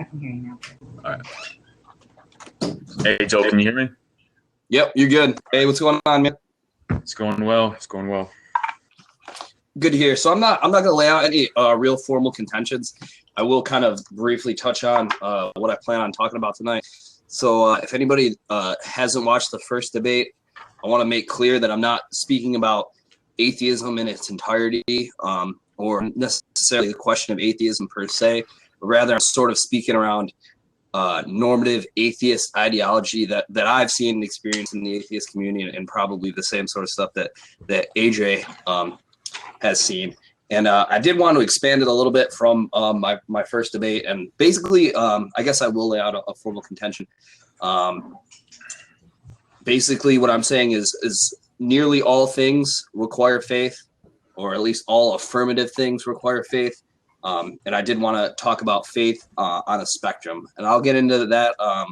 I can hear you now. All right. Hey, Joel, can you hear me? Yep, you're good. Hey, what's going on, man? It's going well. It's going well. Good to hear. So I'm not gonna lay out any real formal contentions. I will kind of briefly touch on what I plan on talking about tonight. So if anybody hasn't watched the first debate, I want to make clear that I'm not speaking about atheism in its entirety, or necessarily the question of atheism per se, but rather I'm sort of speaking around normative atheist ideology that I've seen and experienced in the atheist community, and probably the same sort of stuff that AJ has seen. And I did want to expand it a little bit from my first debate. And basically, I guess I will lay out a formal contention. Basically, what I'm saying is nearly all things require faith, or at least all affirmative things require faith. And I did want to talk about faith on a spectrum. And I'll get into that a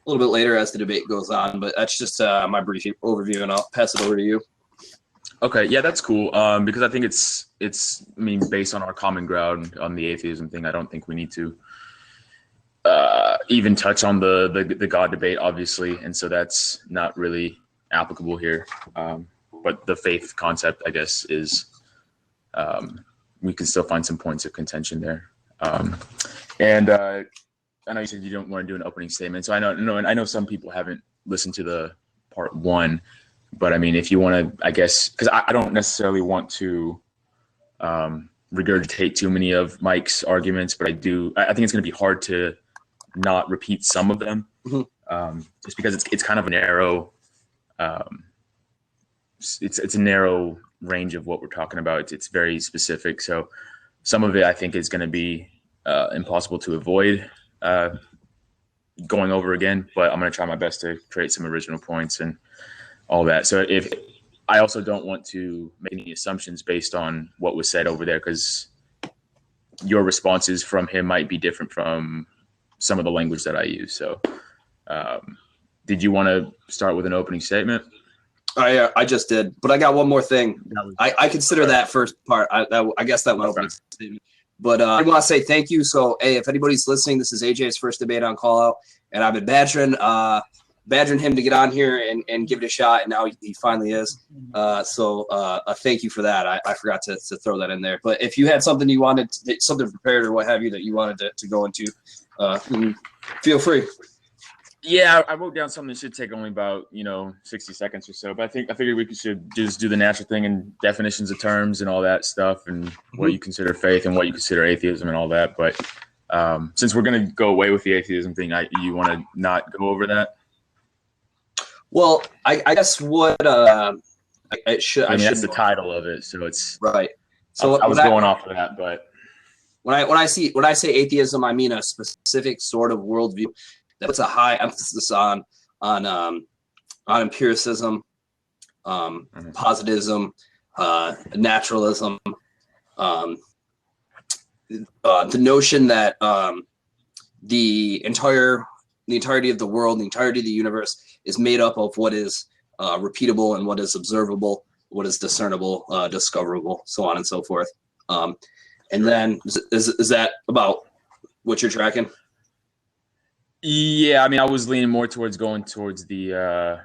little bit later as the debate goes on. But that's just my brief overview, and I'll pass it over to you. Okay, yeah, that's cool. Because I think it's I mean, based on our common ground on the atheism thing, I don't think we need to even touch on the God debate, obviously, and so that's not really applicable here. But the faith concept, I guess, is we can still find some points of contention there. And I know you said you don't want to do an opening statement, so I know some people haven't listened to the part one. But I mean, if you want to, I guess, because I don't necessarily want to regurgitate too many of Mike's arguments, but I think it's going to be hard to not repeat some of them, just because it's kind of a narrow, it's a narrow range of what we're talking about. It's very specific, so some of it I think is going to be impossible to avoid going over again. But I'm going to try my best to create some original points and all that. So if I also don't want to make any assumptions based on what was said over there, because your responses from him might be different from some of the language that I use. So did you want to start with an opening statement? I just did, but I got one more thing. I consider that first part. I guess that one opening statement. But I want to say thank you. So, hey, if anybody's listening, this is AJ's first debate on Call Out, and I've been badgering him to get on here and give it a shot, and now he finally is. So thank you for that. I forgot to throw that in there. But if you had something you wanted, something prepared or what have you that you wanted to go into, feel free. Yeah, I wrote down something that should take only about 60 seconds or so. But I figured we should just do the natural thing and definitions of terms and all that stuff, and what you consider faith and what you consider atheism and all that. But since we're going to go away with the atheism thing, you want to not go over that? Well, I guess what I should. I mean, that's the title of it, so it's right. So I was going off of that, but when I say atheism, I mean a specific sort of worldview that puts a high emphasis on empiricism, positivism, naturalism, the notion that the entirety of the world, the entirety of the universe is made up of what is repeatable and what is observable, what is discernible, discoverable, so on and so forth. And then is that about what you're tracking? Yeah, I mean, I was leaning more towards going towards the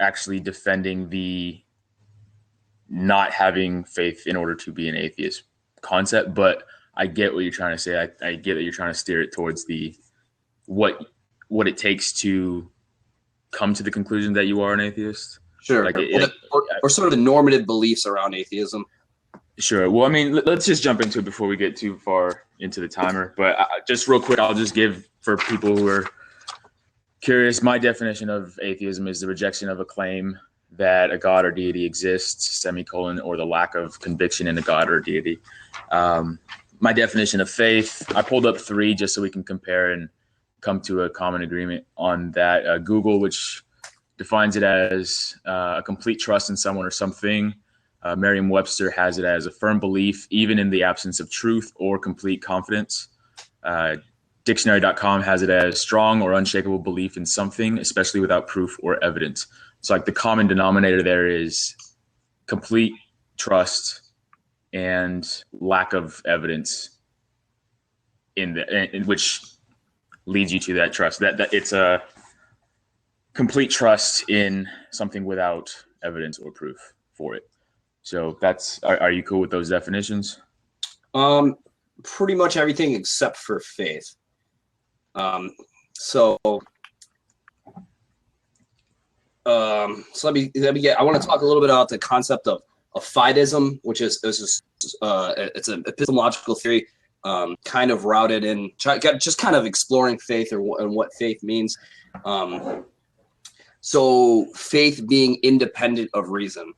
actually defending the not having faith in order to be an atheist concept. But I get what you're trying to say. I get that you're trying to steer it towards the what it takes to come to the conclusion that you are an atheist. Sure. Or sort of the normative beliefs around atheism. Sure. Well, I mean, let's just jump into it before we get too far into the timer. But just real quick, I'll just give, for people who are curious, my definition of atheism is the rejection of a claim that a god or deity exists, semicolon, or the lack of conviction in a god or deity. My definition of faith, I pulled up 3 just so we can compare and come to a common agreement on that. Google, which defines it as a complete trust in someone or something. Merriam-Webster has it as a firm belief, even in the absence of truth, or complete confidence. Dictionary.com has it as strong or unshakable belief in something, especially without proof or evidence. So like the common denominator there is complete trust and lack of evidence in which leads you to that trust. That it's a complete trust in something without evidence or proof for it. So that's are you cool with those definitions? Pretty much everything except for faith. So let me get. I want to talk a little bit about the concept of Atheism, which is it's an epistemological theory, kind of routed in just kind of exploring faith and what faith means. So faith being independent of reason.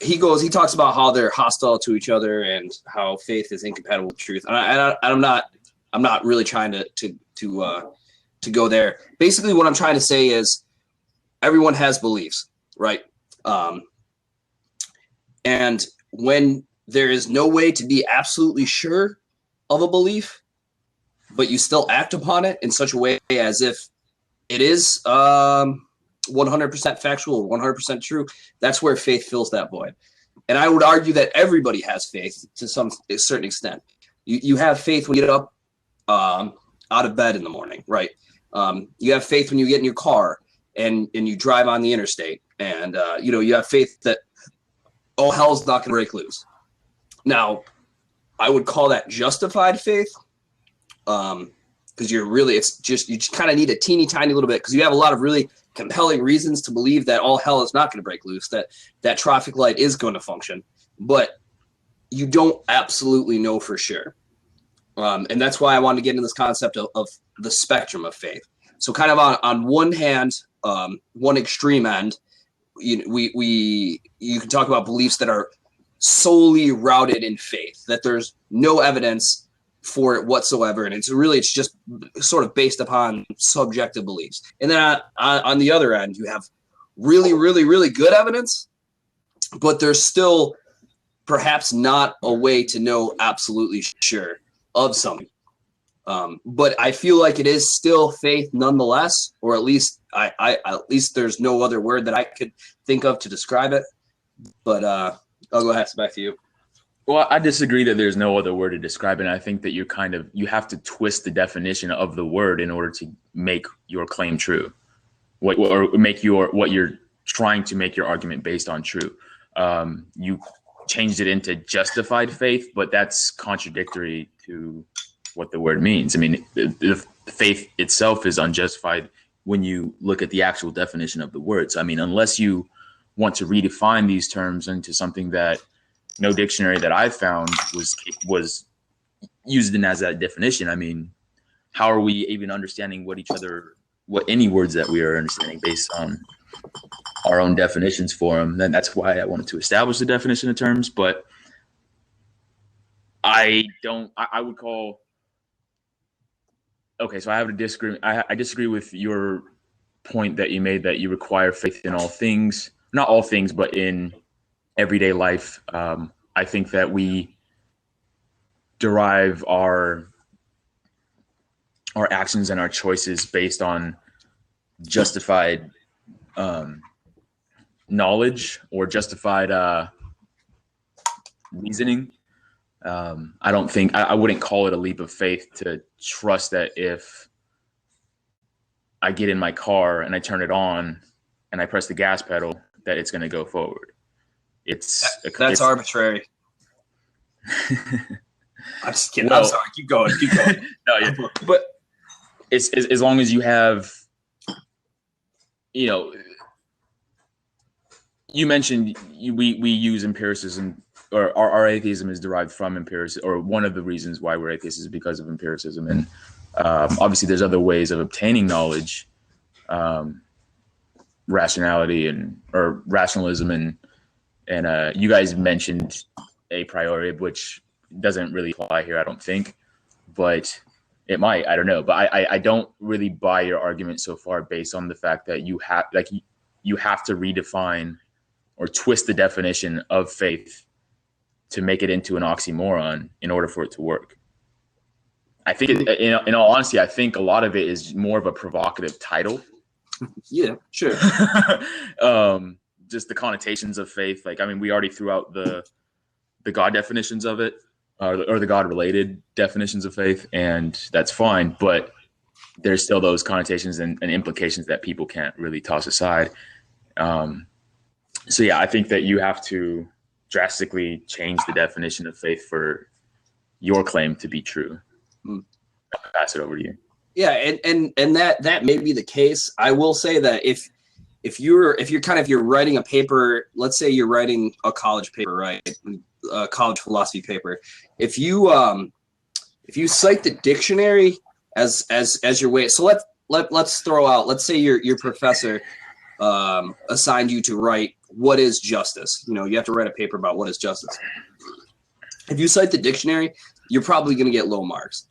He talks about how they're hostile to each other and how faith is incompatible with truth. And I'm not really trying to go there. Basically, what I'm trying to say is everyone has beliefs, right? And when there is no way to be absolutely sure of a belief, but you still act upon it in such a way as if it is 100% factual, 100% true, that's where faith fills that void. And I would argue that everybody has faith to a certain extent. You have faith when you get up out of bed in the morning, right? You have faith when you get in your car and you drive on the interstate, and you have faith that all hell's not going to break loose. Now, I would call that justified faith, because you just kind of need a teeny tiny little bit, because you have a lot of really compelling reasons to believe that all hell is not going to break loose, that traffic light is going to function, but you don't absolutely know for sure. And that's why I wanted to get into this concept of the spectrum of faith. So kind of on one hand, one extreme end, you can talk about beliefs that are solely routed in faith, that there's no evidence for it whatsoever, and it's just sort of based upon subjective beliefs. And then on the other end, you have really, really, really good evidence, but there's still perhaps not a way to know absolutely sure of something. But I feel like it is still faith nonetheless, or at least at least there's no other word that I could think of to describe it. But I'll go ahead. It's back to you. Well, I disagree that there's no other word to describe it. And I think that you have to twist the definition of the word in order to make your claim true, or make what you're trying to make your argument based on true. You changed it into justified faith, but that's contradictory to what the word means. I mean, the faith itself is unjustified when you look at the actual definition of the word. So, I mean, unless you want to redefine these terms into something that no dictionary that I found was used as that definition. I mean, how are we even understanding what any words that we are understanding based on our own definitions for them? Then that's why I wanted to establish the definition of terms. But I would call. Okay, so I have a disagreement. I disagree with your point that you made that you require faith in all things, not all things, but in everyday life. I think that we derive our actions and our choices based on justified knowledge or justified reasoning. I wouldn't call it a leap of faith to trust that if I get in my car and I turn it on and I press the gas pedal, that it's going to go forward. That's arbitrary. I'm just kidding. Well, I'm sorry. Keep going. No, yeah. But it's as long as you have, you mentioned we use empiricism, or our atheism is derived from empiricism, or one of the reasons why we're atheists is because of empiricism. And obviously there's other ways of obtaining knowledge, rationalism, and you guys mentioned a priori, which doesn't really apply here, I don't think, but it might. I don't know, but I don't really buy your argument so far based on the fact that you have to redefine or twist the definition of faith to make it into an oxymoron in order for it to work. I think, in all honesty, I think a lot of it is more of a provocative title. Yeah, sure. Just the connotations of faith. Like, I mean, we already threw out the God definitions of it. or the God-related definitions of faith, and that's fine. But there's still those connotations and implications that people can't really toss aside. So yeah, I think that you have to drastically change the definition of faith for your claim to be true. I'll pass it over to you. Yeah, and that may be the case. I will say that if you're writing a paper, let's say you're writing a college paper, right? A college philosophy paper. If you cite the dictionary as your way, so let's throw out, let's say your professor assigned you to write what is justice. You have to write a paper about what is justice. If you cite the dictionary, you're probably going to get low marks.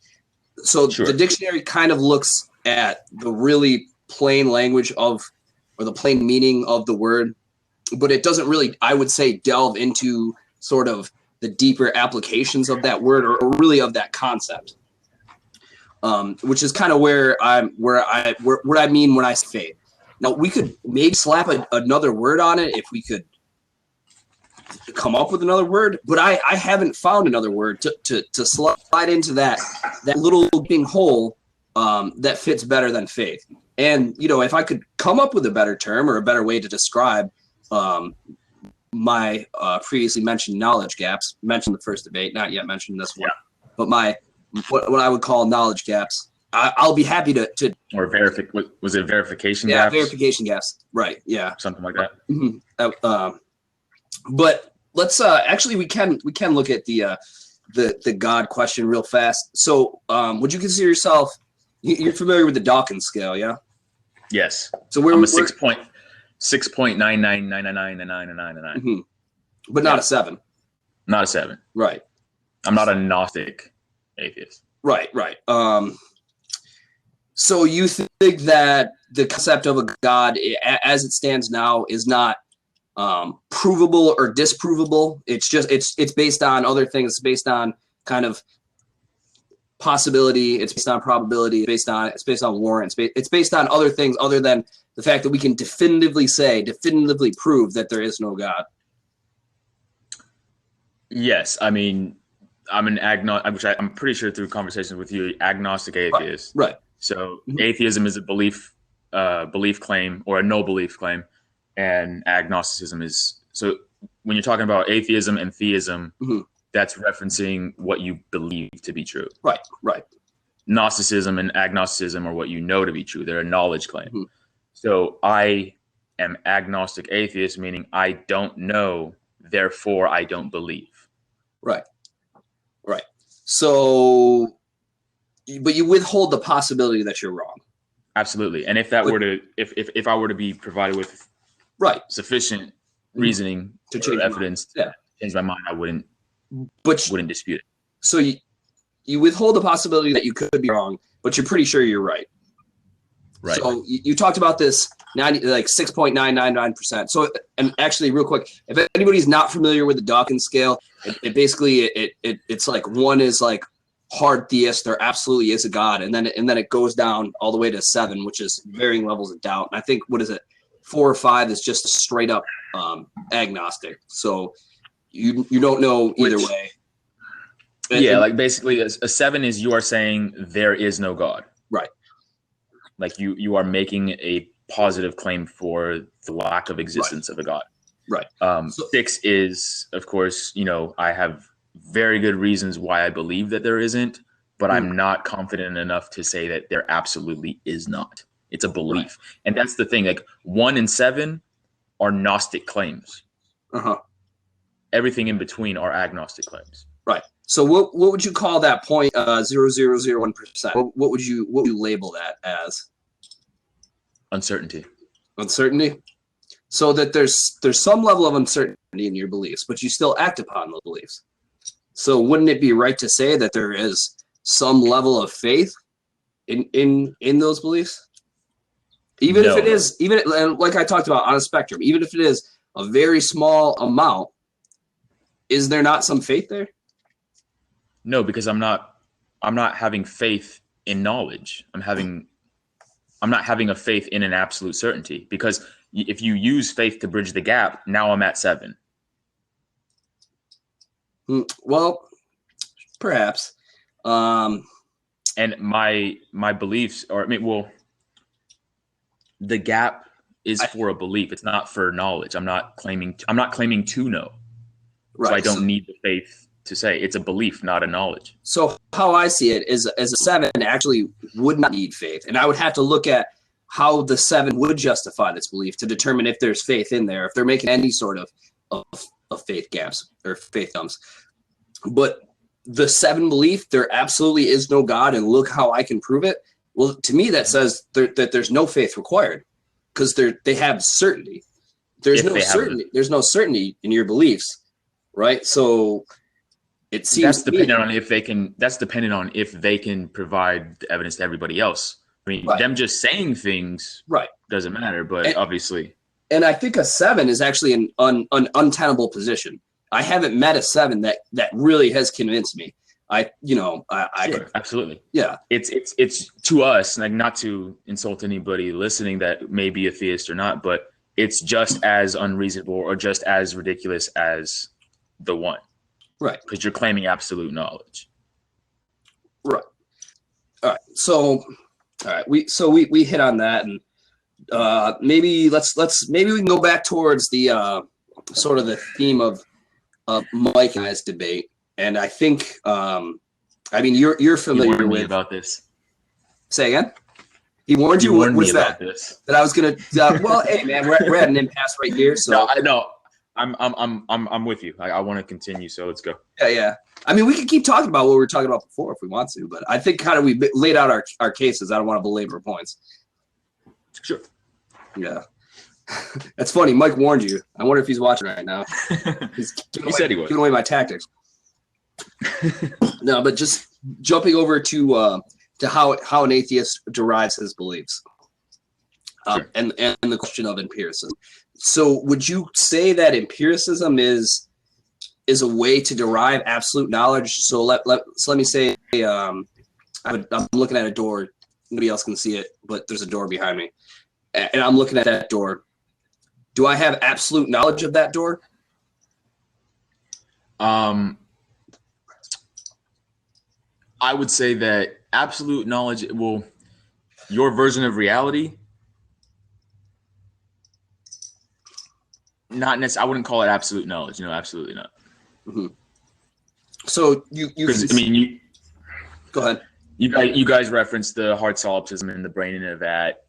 So Sure. The dictionary kind of looks at the really plain language or the plain meaning of the word, but it doesn't really, I would say, delve into sort of the deeper applications of that word or really of that concept. Which is kind of what I mean when I say faith. Now, we could maybe slap another word on it if we could come up with another word, but I haven't found another word to slide into that little gaping hole that fits better than faith. And, if I could come up with a better term or a better way to describe my previously mentioned knowledge gaps, mentioned the first debate, not yet mentioned this one, but what I would call knowledge gaps, I'll be happy to or was it verification gaps? gaps? Verification gaps, right? Yeah, Something like that. Mm-hmm. But let's actually we can look at the God question real fast. So would you consider yourself, you're familiar with the Dawkins scale, yeah? Yes. So I'm a 6.999999999. But not a 7. Not a 7. Right. I'm not a Gnostic atheist. Right. So you think that the concept of a God as it stands now is not provable or disprovable? It's just it's based on other things. It's based on kind of possibility. It's based on probability. It's based on warrants. It's based on other things other than the fact that we can definitively prove that there is no God. Yes, I mean, I'm an agnostic, which I'm pretty sure through conversations with you, agnostic atheist. Right. So atheism is a belief claim or a no belief claim, and agnosticism is, so when you're talking about atheism and theism, that's referencing what you believe to be true. Right. Gnosticism and agnosticism are what you know to be true. They're a knowledge claim. So I am agnostic atheist, meaning I don't know, therefore I don't believe. Right. So, but you withhold the possibility that you're wrong. Absolutely. And if I were to be provided with sufficient reasoning to change evidence to change my mind, I wouldn't dispute it. So you withhold the possibility that you could be wrong, but you're pretty sure you're right. Right. So you talked about this 6.999%. So, and actually real quick, if anybody's not familiar with the Dawkins scale, it basically it's like 1 is like hard theist, there absolutely is a God, and then it goes down all the way to 7, which is varying levels of doubt. And I think 4 or 5 is just straight up agnostic. So you don't know either way. Yeah, like basically a 7 is you are saying there is no God. Right. Like you are making a positive claim for the lack of existence of a God. Right. 6 is, of course, I have very good reasons why I believe that there isn't, but I'm not confident enough to say that there absolutely is not. It's a belief. Right. And that's the thing. Like 1 and 7 are Gnostic claims. Everything in between are agnostic claims. Right. So what would you call that 0.0001%? What would you label that as? Uncertainty. So that there's some level of uncertainty in your beliefs, but you still act upon those beliefs. So wouldn't it be right to say that there is some level of faith in those beliefs? Even if it is, like I talked about on a spectrum, even if it is a very small amount, is there not some faith there? No, because I'm not having faith in knowledge. I'm not having a faith in an absolute certainty, because if you use faith to bridge the gap, now I'm at 7. Well, Perhaps. And my beliefs are, the gap is for a belief. It's not for knowledge. I'm not claiming to know. Right. So I don't need the faith to say. It's a belief, not a knowledge. So how I see it is, as a 7 actually would not need faith. And I would have to look at how the 7 would justify this belief to determine if there's faith in there, if they're making any sort of faith gaps or faith dumps. But the 7 belief, there absolutely is no God, and look how I can prove it. Well, to me, that says that there's no faith required, because they have certainty. There's no certainty in your beliefs, right? So it seems that's dependent on if they can. That's dependent on if they can provide the evidence to everybody else. I mean, them just saying things doesn't matter, but obviously. And I think a 7 is actually an untenable position. I haven't met a 7 that really has convinced me. Sure, absolutely. Yeah. It's to us, like, not to insult anybody listening that may be a theist or not, but it's just as unreasonable or just as ridiculous as the 1. Right. Because you're claiming absolute knowledge. Right. All right. So, we hit on that, and maybe maybe we can go back towards the sort of the theme of Mike and I's debate. And I think, you're familiar with with about this. Say again. He warned you. What was that? That I was gonna. Well, hey man, we're at an impasse right here. So no, I know. I'm with you. I want to continue. So let's go. Yeah. I mean, we could keep talking about what we were talking about before if we want to, but I think kind of we laid out our cases. I don't want to belabor points. Sure. Yeah. That's funny. Mike warned you. I wonder if he's watching right now. Said he was giving away my tactics. No, but just jumping over to how an atheist derives his beliefs, sure. and the question of empiricism. So, would you say that empiricism is a way to derive absolute knowledge? So let me say, I'm looking at a door. Nobody else can see it, but there's a door behind me, and I'm looking at that door. Do I have absolute knowledge of that door? I would say that absolute knowledge, your version of reality, not necessarily. I wouldn't call it absolute knowledge. No, absolutely not. Mm-hmm. So you go ahead. You guys referenced the hard solipsism and the brain in a vat,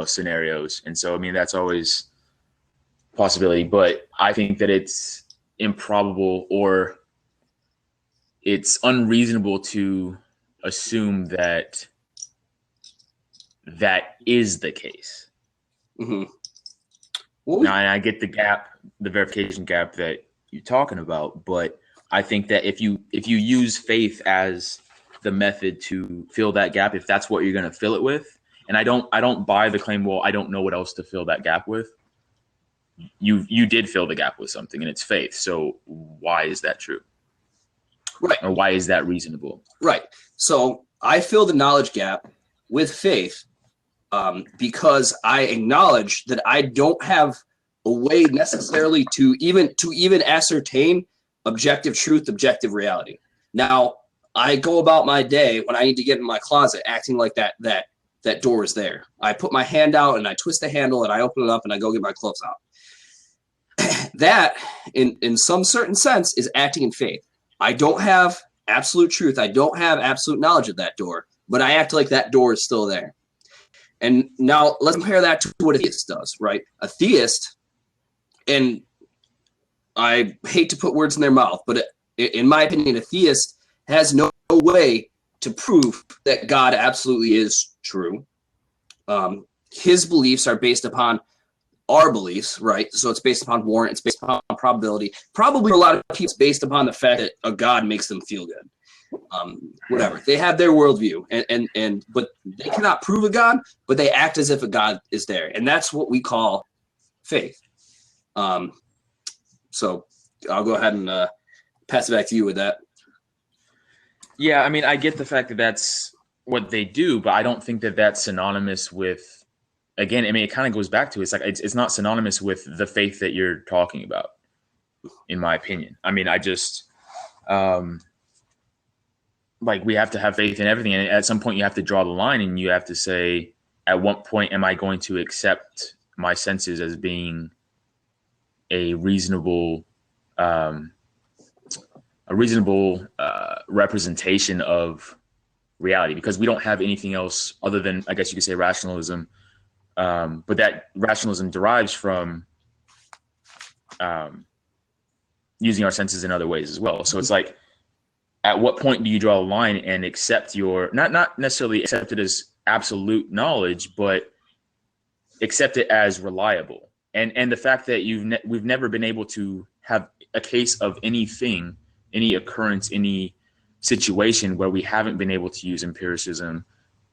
scenarios, and so that's always a possibility. But I think that it's improbable or it's unreasonable to assume that is the case. Mm-hmm. Now, and I get the verification gap that you're talking about, but I think that if you use faith as the method to fill that gap, if that's what you're going to fill it with, and I don't buy the claim, well, I don't know what else to fill that gap with. You did fill the gap with something, and it's faith. So why is that true? Right. Or why is that reasonable? Right. So I fill the knowledge gap with faith because I acknowledge that I don't have a way necessarily to even ascertain objective truth, objective reality. Now, I go about my day when I need to get in my closet acting like that door is there. I put my hand out and I twist the handle and I open it up and I go get my clothes out. That, in some certain sense, is acting in faith. I don't have absolute truth. I don't have absolute knowledge of that door, but I act like that door is still there. And now let's compare that to what a theist does, right? A theist, and I hate to put words in their mouth, but in my opinion, a theist has no way to prove that God absolutely is true. His beliefs are based upon our beliefs, right? So it's based upon warrant, it's based upon probability. Probably a lot of people, it's based upon the fact that a God makes them feel good. Whatever. They have their worldview, and but they cannot prove a God, but they act as if a God is there. And that's what we call faith. So I'll go ahead and pass it back to you with that. Yeah, I get the fact that that's what they do, but I don't think that that's synonymous with, again, it kind of goes back to, it's not synonymous with the faith that you're talking about, in my opinion. I just, like we have to have faith in everything, and at some point you have to draw the line, and you have to say, at what point am I going to accept my senses as being a reasonable representation of reality, because we don't have anything else other than, I guess you could say, rationalism. But that rationalism derives from using our senses in other ways as well. So it's like, at what point do you draw a line and accept your, not necessarily accept it as absolute knowledge, but accept it as reliable? And the fact that we've never been able to have a case of anything, any occurrence, any situation where we haven't been able to use empiricism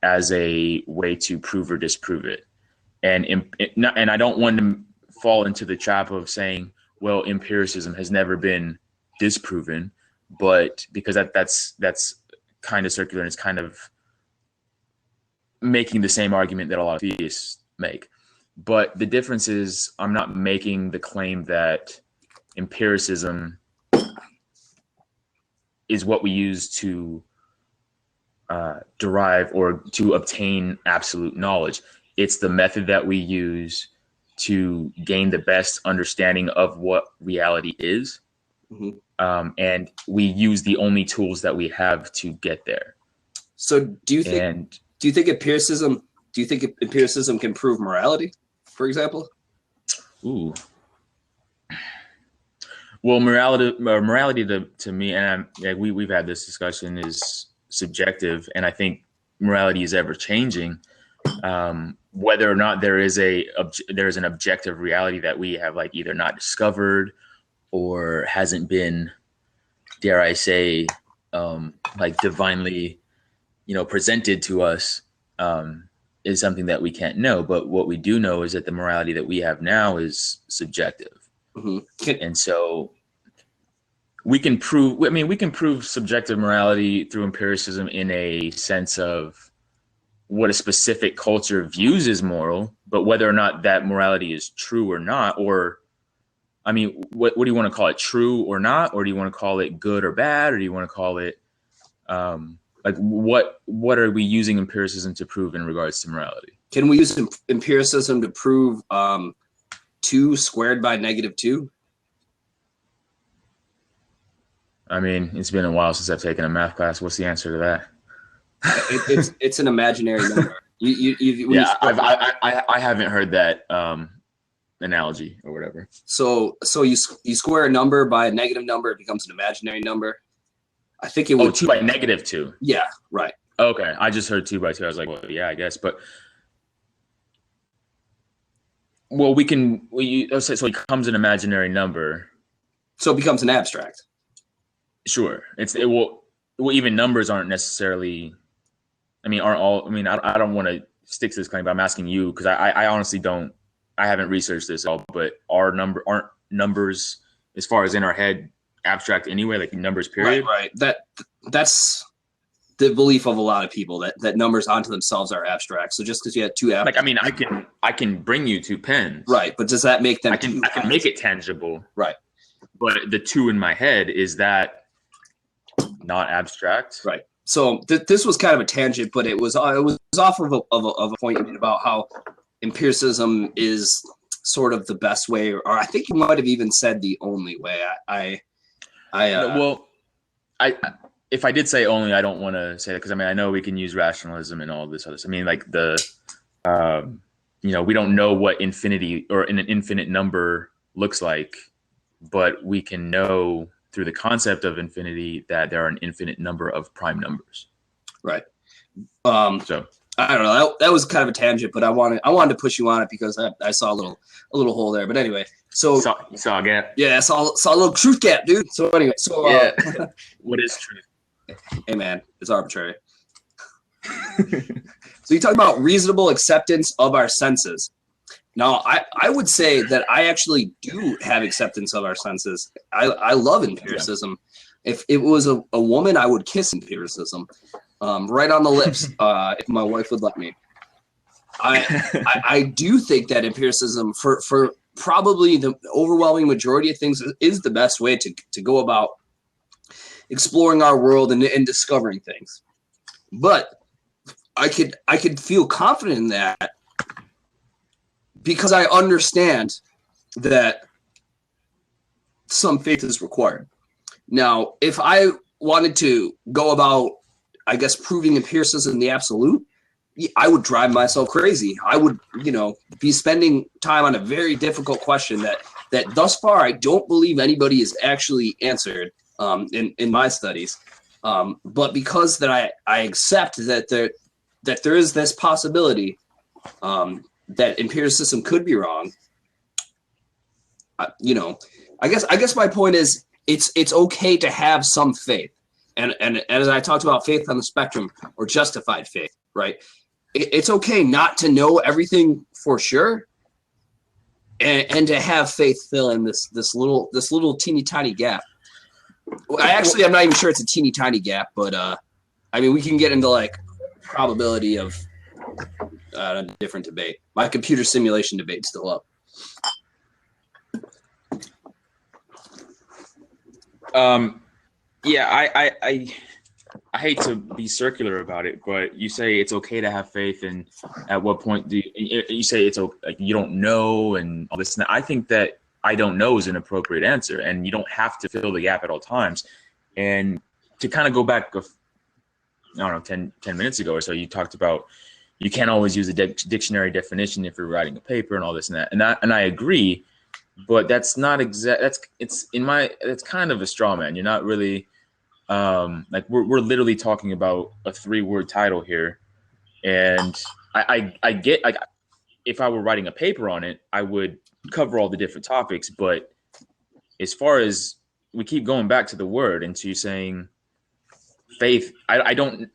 as a way to prove or disprove it. And I don't want to fall into the trap of saying, well, empiricism has never been disproven, but because that's kind of circular, and it's kind of making the same argument that a lot of theists make. But the difference is, I'm not making the claim that empiricism is what we use to derive or to obtain absolute knowledge. It's the method that we use to gain the best understanding of what reality is. Mm-hmm. And we use the only tools that we have to get there. So do you think empiricism can prove morality, for example? Ooh. Well, morality to me, and we've had this discussion, is subjective, and I think morality is ever changing. Whether or not there is an objective reality that we have, like, either not discovered or hasn't been, dare I say, like divinely, presented to us, is something that we can't know. But what we do know is that the morality that we have now is subjective. Mm-hmm. And so we can prove subjective morality through empiricism in a sense of what a specific culture views as moral, but whether or not that morality is true or not, or, I mean, what do you want to call it, true or not? Or do you want to call it good or bad? Or do you want to call it, like, what are we using empiricism to prove in regards to morality? Can we use empiricism to prove 2 squared by -2? I mean, it's been a while since I've taken a math class. What's the answer to that? It's an imaginary number. I haven't heard that analogy or whatever. So you square a number by a negative number, it becomes an imaginary number. I think it would. 2 by -2. Yeah, right. Okay, I just heard 2 by 2. I was like, well, yeah, I guess, but well, so it becomes an imaginary number. So it becomes an abstract. Sure, even numbers aren't necessarily. I don't want to stick to this claim, but I'm asking you, because I honestly don't. I haven't researched this at all, but aren't numbers, as far as in our head, abstract anyway, like numbers period? Right. That's the belief of a lot of people, that numbers onto themselves are abstract. So just because you had 2 like, I mean, I can bring you 2 pens. Right, but does that make them I can make it tangible. Right. But the 2 in my head, is that not abstract? Right. So this was kind of a tangent, but it was off of a point you made about how empiricism is sort of the best way, or I think you might have even said the only way. If I did say only, I don't want to say that, because I know we can use rationalism and all this other stuff. I mean, like we don't know what infinity or an infinite number looks like, but we can know through the concept of infinity that there are an infinite number of prime numbers. Right. So I don't know. That was kind of a tangent, but I wanted to push you on it because I saw a little hole there. But anyway, so you saw a gap. Yeah, I saw a little truth gap, dude. So anyway, yeah. What is truth? Hey man, it's arbitrary. So you talk about reasonable acceptance of our senses. Now, I would say that I actually do have acceptance of our senses. I love empiricism. Yeah. If it was a woman, I would kiss empiricism right on the lips if my wife would let me. I do think that empiricism, for probably the overwhelming majority of things, is the best way to go about exploring our world and discovering things. But I could feel confident in that because I understand that some faith is required. Now, if I wanted to go about, I guess, proving empiricism in the absolute, I would drive myself crazy. I would, be spending time on a very difficult question that thus far I don't believe anybody has actually answered in my studies. But because that I accept that there is this possibility that empiricism could be wrong, I guess my point is it's okay to have some faith, and as I talked about faith on the spectrum or justified faith, right? It's okay not to know everything for sure, and to have faith fill in this little teeny tiny gap. I'm not even sure it's a teeny tiny gap, but I mean, we can get into like probability of a different debate. My computer simulation debate's still up. Yeah, I hate to be circular about it, but you say it's okay to have faith, and at what point do you say it's okay, like you don't know and all this? And that. I think that I don't know is an appropriate answer, and you don't have to fill the gap at all times. And to kind of go back, I don't know, 10 minutes ago or so, you talked about you can't always use a dictionary definition if you're writing a paper and all this and that. And I agree, but that's not exact. It's kind of a straw man. You're not really. Like we're literally talking about a 3-word title here, and I get, like, if I were writing a paper on it, I would cover all the different topics. But as far as we keep going back to the word and to saying faith, I don't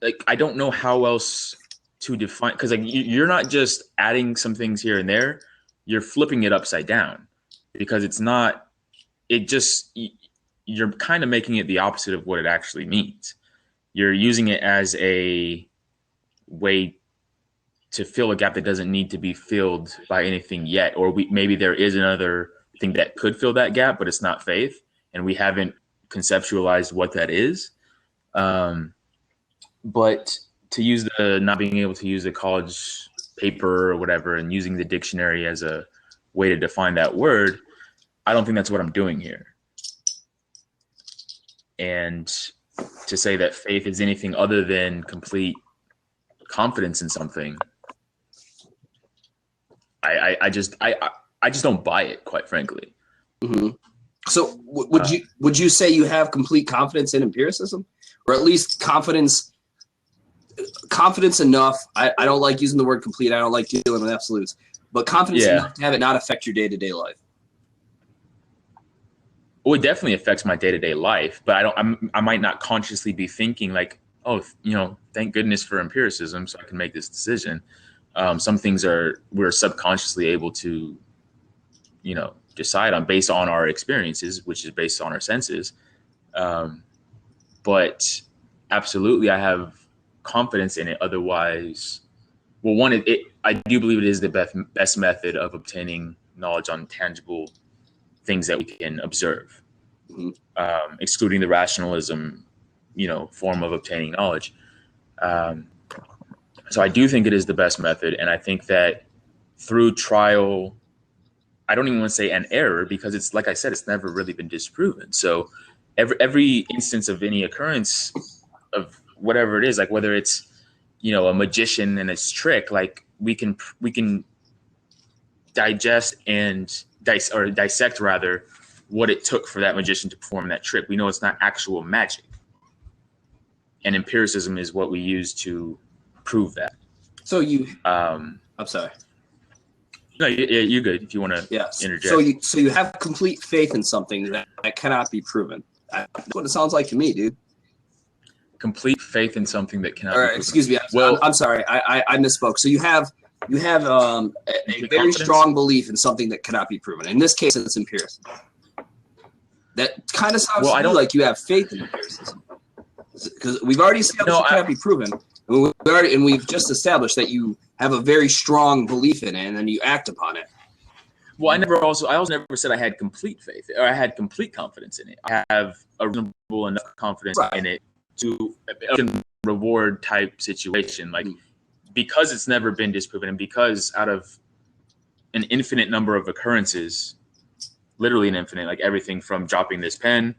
know how else to define, because like you're not just adding some things here and there, you're flipping it upside down, because it's not. It just. You're kind of making it the opposite of what it actually means. You're using it as a way to fill a gap that doesn't need to be filled by anything yet. Or maybe there is another thing that could fill that gap, but it's not faith, and we haven't conceptualized what that is. But to use the not being able to use a college paper or whatever and using the dictionary as a way to define that word, I don't think that's what I'm doing here. And to say that faith is anything other than complete confidence in something, I just don't buy it, quite frankly. Mm-hmm. So would you say you have complete confidence in empiricism, or at least confidence enough? I don't like using the word complete. I don't like dealing with absolutes, but confidence enough to have it not affect your day-to-day life. Well, it definitely affects my day-to-day life, but I might not consciously be thinking like, oh, thank goodness for empiricism, so I can make this decision. Some things we're subconsciously able to, decide on based on our experiences, which is based on our senses. But absolutely, I have confidence in it. Otherwise, well, one, I do believe it is the best method of obtaining knowledge on tangible things that we can observe, excluding the rationalism, form of obtaining knowledge. So I do think it is the best method. And I think that through trial, I don't even want to say an error, because it's, like I said, it's never really been disproven. So every instance of any occurrence of whatever it is, like whether it's, a magician and his trick, like we can digest and dissect rather what it took for that magician to perform that trick. We know it's not actual magic, and empiricism is what we use to prove that. So I'm sorry. No, you're good. If you want to interject. So you have complete faith in something that cannot be proven. That's what it sounds like to me, dude. Complete faith in something that cannot. All right, be proven. Excuse me. I'm sorry. I misspoke. So you have a very strong belief in something that cannot be proven. In this case, it's empiricism. That kind of sounds to me like you have faith in empiricism, because we've already established it can't be proven, and we've just established that you have a very strong belief in it, and then you act upon it. Well, I also never said I had complete faith or I had complete confidence in it. I have a reasonable enough confidence in it to a reward type situation, like because it's never been disproven, and because out of an infinite number of occurrences, literally an infinite, like everything from dropping this pen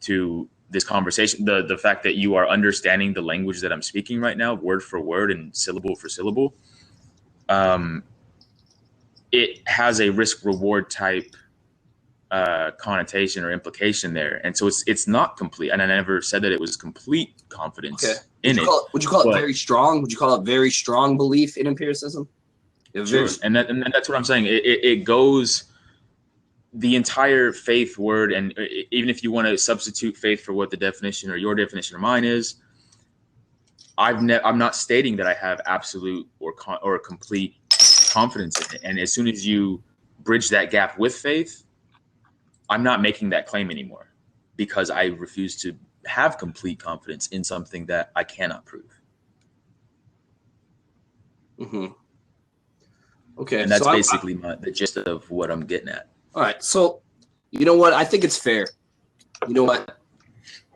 to this conversation, the fact that you are understanding the language that I'm speaking right now, word for word and syllable for syllable. It has a risk reward type connotation or implication there, and so it's not complete. And I never said that it was complete confidence in it. Would you call it very strong? Would you call it very strong belief in empiricism? Sure, and that's what I'm saying. It goes the entire faith word, and even if you want to substitute faith for what the definition or your definition or mine is, I'm not stating that I have absolute or complete confidence in it. And as soon as you bridge that gap with faith, I'm not making that claim anymore because I refuse to have complete confidence in something that I cannot prove. Mm-hmm. Okay. And that's basically the gist of what I'm getting at. All right. So, you know what? I think it's fair. You know what?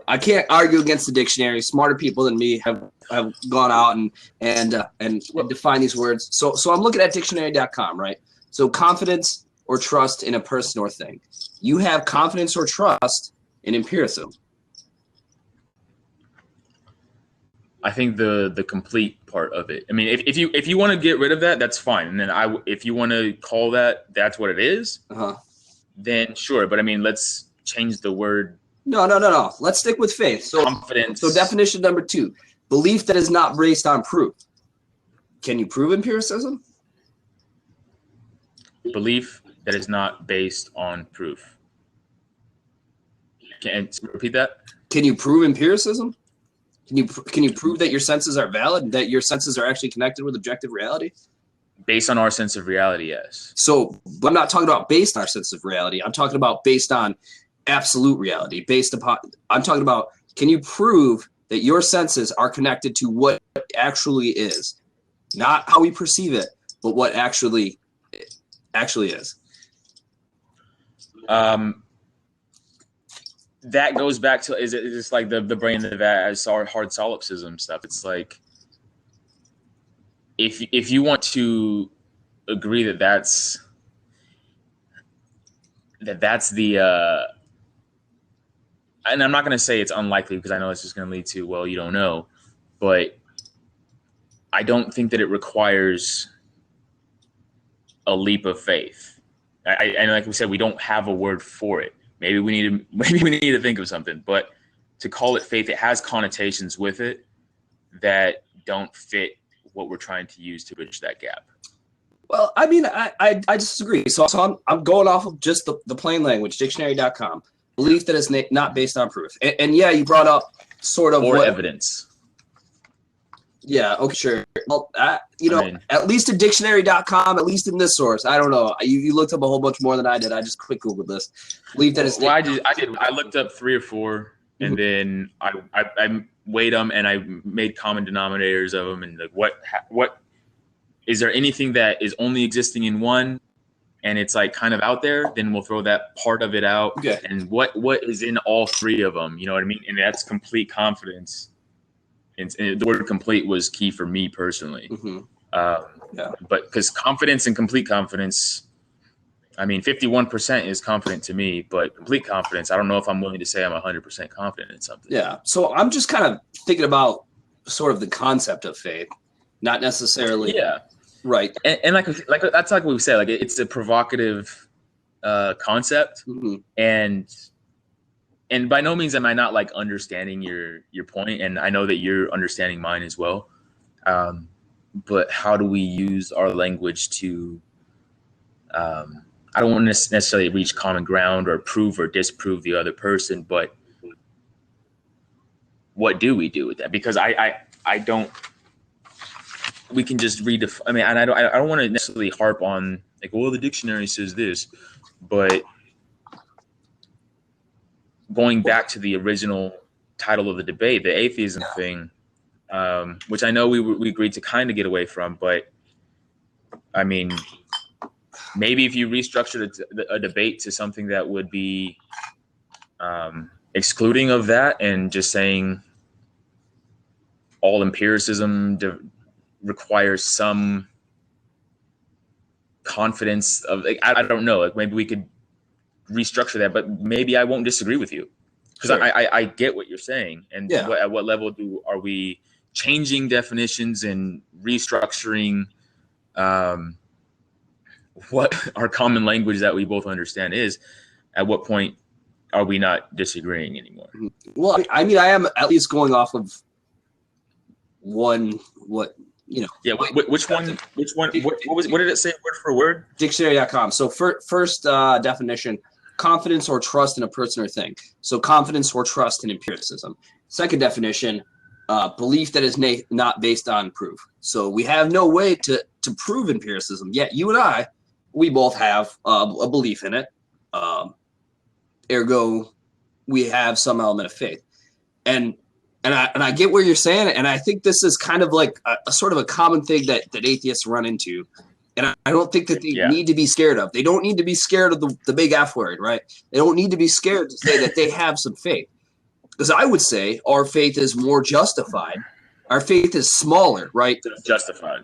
I can't argue against the dictionary. Smarter people than me have gone out and define these words. So I'm looking at dictionary.com, right? So confidence or trust in a person or thing. You have confidence or trust in empiricism. I think the complete part of it. I mean, if you want to get rid of that, that's fine. And then if you want to call that's what it is, then sure. But I mean, let's change the word. No. Let's stick with faith. So confidence. So definition number 2, belief that is not based on proof. Can you prove empiricism? Belief that is not based on proof. Can you repeat that? Can you prove empiricism? Can you prove that your senses are valid, that your senses are actually connected with objective reality? Based on our sense of reality, yes. So I'm not talking about based on our sense of reality. I'm talking about based on absolute reality. I'm talking about, can you prove that your senses are connected to what actually is? Not how we perceive it, but what actually is. That goes back to is it like the brain of that as hard solipsism stuff. It's like if you want to agree that's the and I'm not going to say it's unlikely because I know it's just going to lead to, well, you don't know, but I don't think that it requires a leap of faith. And like we said, we don't have a word for it. Maybe we need to think of something, but to call it faith, it has connotations with it that don't fit what we're trying to use to bridge that gap. Well, I mean, I disagree. So I'm going off of just the plain language, dictionary.com. Belief that is not based on proof. And yeah, you brought up sort of evidence. Yeah, okay, sure. Well, at least at dictionary.com, at least in this source, I don't know. You looked up a whole bunch more than I did. I just quick Googled this. Believe that is. Well, I did. I looked up 3 or 4, and then I weighed them and I made common denominators of them. And like, what is there anything that is only existing in one, and it's like kind of out there? Then we'll throw that part of it out. Okay. And what is in all 3 of them? You know what I mean? And that's complete confidence. And the word complete was key for me personally. Mm-hmm. But because confidence and complete confidence, I mean, 51% is confident to me, but complete confidence, I don't know if I'm willing to say I'm 100% confident in something. Yeah. So I'm just kind of thinking about sort of the concept of faith, not necessarily. Yeah. Right. And like that's like what we said, like it's a provocative concept. Mm-hmm. And by no means am I not like understanding your point, and I know that you're understanding mine as well. But how do we use our language to? I don't want to necessarily reach common ground or prove or disprove the other person, but what do we do with that? Because I don't. We can just redefine. I mean, and I don't want to necessarily harp on like, well, the dictionary says this, but going back to the original title of the debate, the atheism thing, which I know we agreed to kind of get away from, but I mean, maybe if you restructured a debate to something that would be excluding of that and just saying all empiricism requires some confidence of, like, I don't know, like maybe we could restructure that, but maybe I won't disagree with you because Sure. I get what you're saying. And Yeah. at what level are we changing definitions and restructuring what our common language that we both understand is? At what point are we not disagreeing anymore? Well, I mean, I am at least going off of Yeah. Which one? What did it say word for word? Dictionary.com. So first definition, confidence or trust in a person or thing. So confidence or trust in empiricism. Second definition, belief that is not based on proof. So we have no way to prove empiricism, yet you and I, we both have a belief in it. Ergo, we have some element of faith. And I get where you're saying, and I think this is kind of like a sort of a common thing that atheists run into. And I don't think that they need to be scared of. They don't need to be scared of the big F word, right? They don't need to be scared to say that they have some faith. Because I would say our faith is more justified. Our faith is smaller, right? Justified.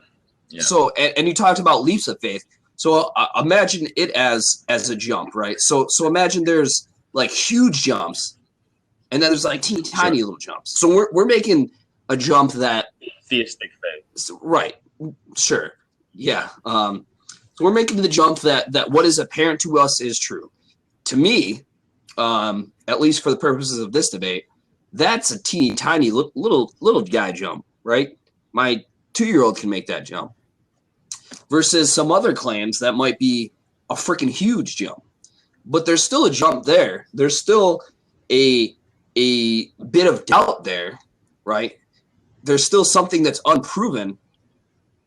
Yeah. So, and you talked about leaps of faith. So imagine it as a jump, right? So imagine there's like huge jumps, and then there's like teeny tiny little jumps. So we're making a jump that theistic faith, right? Sure, yeah. So we're making the jump that what is apparent to us is true. To me, at least for the purposes of this debate, that's a teeny tiny little guy jump, right? My 2-year-old can make that jump. Versus some other claims that might be a freaking huge jump, but there's still a jump there. There's still a bit of doubt there, right? There's still something that's unproven.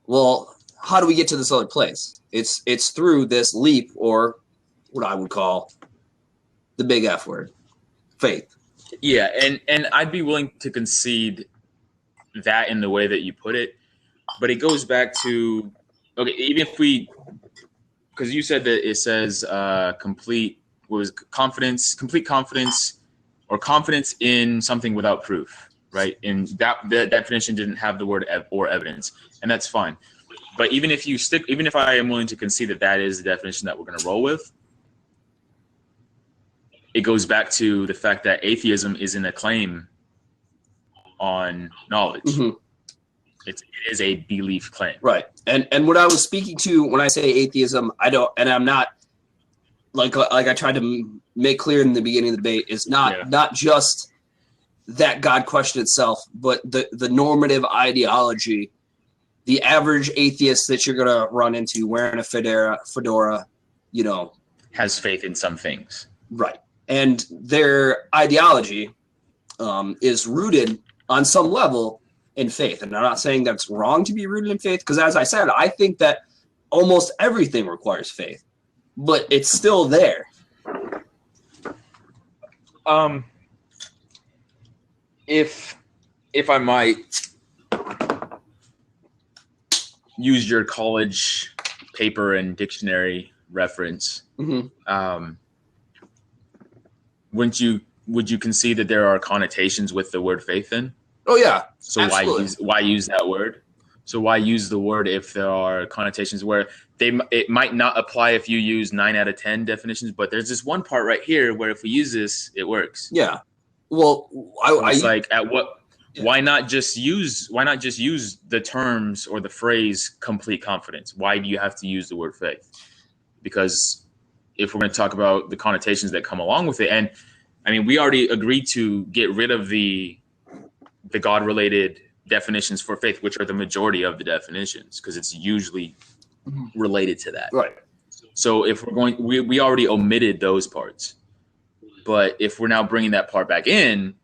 Well, how do we get to this other place? It's through this leap, or what I would call the big F word, faith. Yeah, and I'd be willing to concede that in the way that you put it, but it goes back to, okay, even if we, because you said that it says complete confidence or confidence in something without proof, right? And that the definition didn't have the word or evidence, and that's fine. But even if I am willing to concede that is the definition that we're going to roll with, it goes back to the fact that atheism isn't a claim on knowledge. Mm-hmm. It is a belief claim. Right. And what I was speaking to when I say atheism, I'm not like I tried to make clear in the beginning of the debate, is not just that God question itself, but the normative ideology, the average atheist that you're gonna run into wearing a fedora, has faith in some things. Right. And their ideology is rooted on some level in faith. And I'm not saying that's wrong to be rooted in faith, because as I said, I think that almost everything requires faith, but it's still there. If I might use your college paper and dictionary reference, mm-hmm. Would you concede that there are connotations with the word faith then? Oh yeah. So absolutely. why use that word? So why use the word if there are connotations where it might not apply if you use 9 out of 10 definitions, but there's this one part right here where if we use this, it works. Yeah. Well, why not just use the terms or the phrase complete confidence? Why do you have to use the word faith? Because if we're going to talk about the connotations that come along with it, and I mean, we already agreed to get rid of the God-related definitions for faith, which are the majority of the definitions, because it's usually related to that. Right. So if we're going, we already omitted those parts, but if we're now bringing that part back in,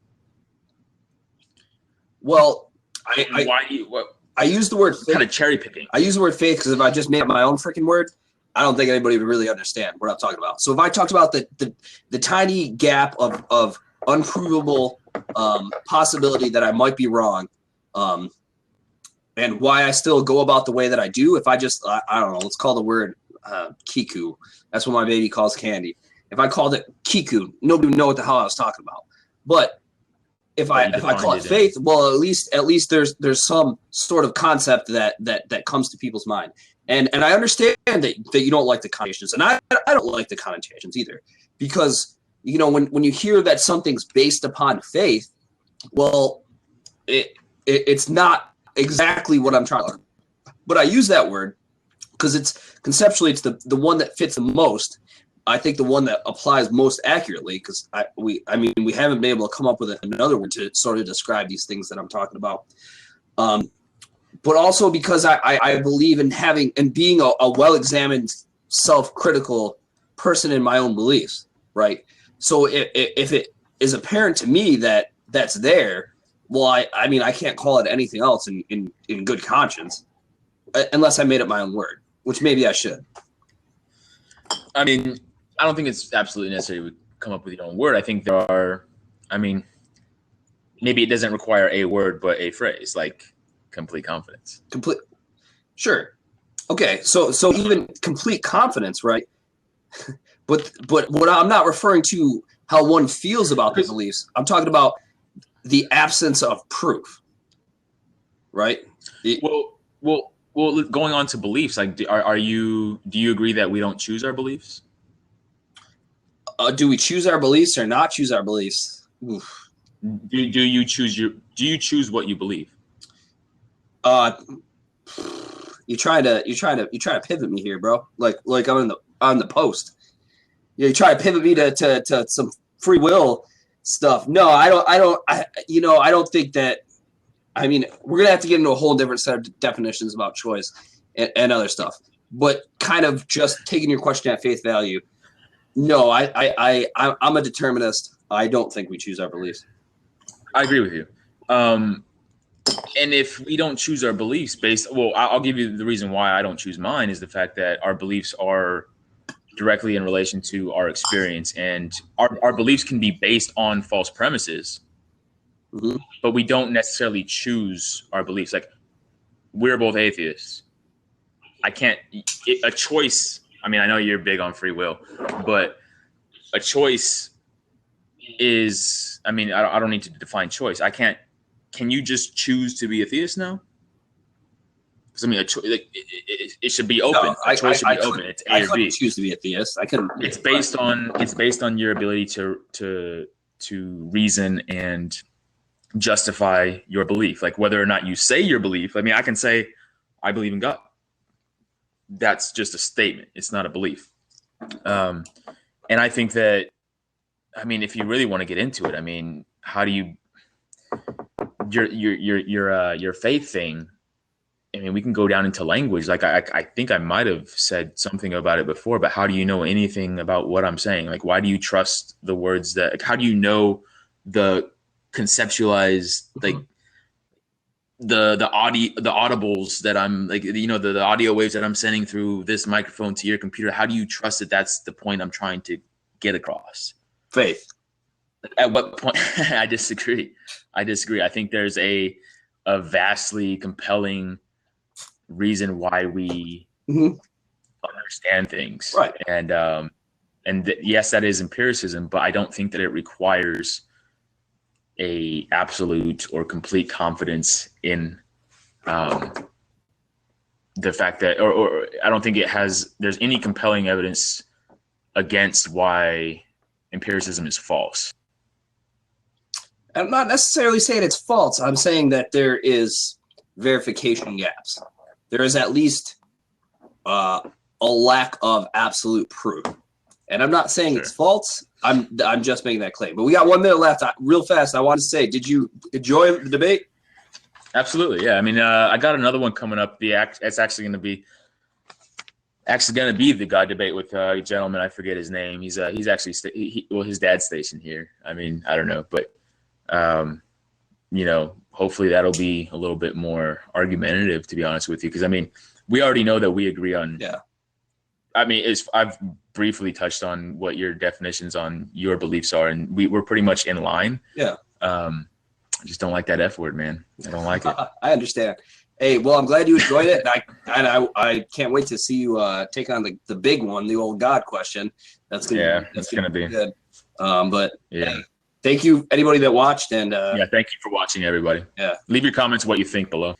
well, I use the word faith. Kind of cherry picking. I use the word faith because if I just made up my own freaking word, I don't think anybody would really understand what I'm talking about. So if I talked about the tiny gap of unprovable possibility that I might be wrong, and why I still go about the way that I do, if I just, I don't know, let's call the word Kiku. That's what my baby calls candy. If I called it Kiku, nobody would know what the hell I was talking about. But if I call it faith, well, at least there's some sort of concept that comes to people's mind. And I understand that you don't like the connotations, and I don't like the connotations either, because when you hear that something's based upon faith, well, it's not exactly what I'm trying to. But I use that word because it's conceptually it's the one that fits the most. I think the one that applies most accurately, because we haven't been able to come up with another word to sort of describe these things that I'm talking about. But also because I believe in having and being a well-examined, self-critical person in my own beliefs, right? So if it is apparent to me that that's there, well, I can't call it anything else in good conscience, unless I made up my own word, which maybe I should. I mean, I don't think it's absolutely necessary to come up with your own word. I think there are, maybe it doesn't require a word, but a phrase like complete confidence. Sure. Okay. So even complete confidence, right? But what I'm not referring to how one feels about the beliefs. I'm talking about the absence of proof, right? Well, going on to beliefs, like, do you agree that we don't choose our beliefs? Do we choose our beliefs or not choose our beliefs? Oof. Do you choose what you believe? You trying to pivot me here, bro. Like I'm on the post. You try to pivot me to some free will stuff. No, I don't think that. I mean, we're gonna have to get into a whole different set of definitions about choice and other stuff. But kind of just taking your question at face value. No, I'm a determinist. I don't think we choose our beliefs. I agree with you. And if we don't choose our beliefs I'll give you the reason why I don't choose mine is the fact that our beliefs are directly in relation to our experience, and our beliefs can be based on false premises, mm-hmm. but we don't necessarily choose our beliefs. Like, we're both atheists. A choice. I mean, I know you're big on free will, but a choice is, I don't need to define choice. Can you just choose to be a theist now? Because it should be open. No, a choice should be open. It's A or B. Choose to be a theist. I can. It's based on your ability to reason and justify your belief. Like, whether or not you say your belief. I mean, I can say I believe in God. That's just a statement. It's not a belief. And I think that, if you really want to get into it, how do you your faith thing? We can go down into language. Like, I think I might have said something about it before, but how do you know anything about what I'm saying? Like, why do you trust the words that, like, how do you know the conceptualized, like, the audibles that I'm like, the audio waves that I'm sending through this microphone to your computer? How do you trust that that's the point I'm trying to get across? Faith. At what point? I disagree. I think there's a vastly compelling reason why we understand things. Right. And yes, that is empiricism, but I don't think that it requires a absolute or complete confidence in the fact that, or I don't think there's any compelling evidence against why empiricism is false. I'm not necessarily saying it's false. I'm saying that there is verification gaps. There is at least a lack of absolute proof. And I'm not saying it's false. I'm just making that claim. But we got 1 minute left. Real fast, I want to say, did you enjoy the debate? Absolutely, yeah. I got another one coming up. It's actually going to be the God debate with a gentleman. I forget his name. He's actually his dad's stationed here. I don't know, but hopefully that'll be a little bit more argumentative, to be honest with you, because we already know that we agree on. Yeah. I've briefly touched on what your definitions on your beliefs are, and we're pretty much in line. Yeah. I just don't like that F word, man. I don't like it. I understand. Hey, well, I'm glad you enjoyed it, and I can't wait to see you take on the big one, the old God question. That's gonna be good. But yeah. Hey, thank you, anybody that watched, and Yeah, thank you for watching, everybody. Yeah, leave your comments what you think below.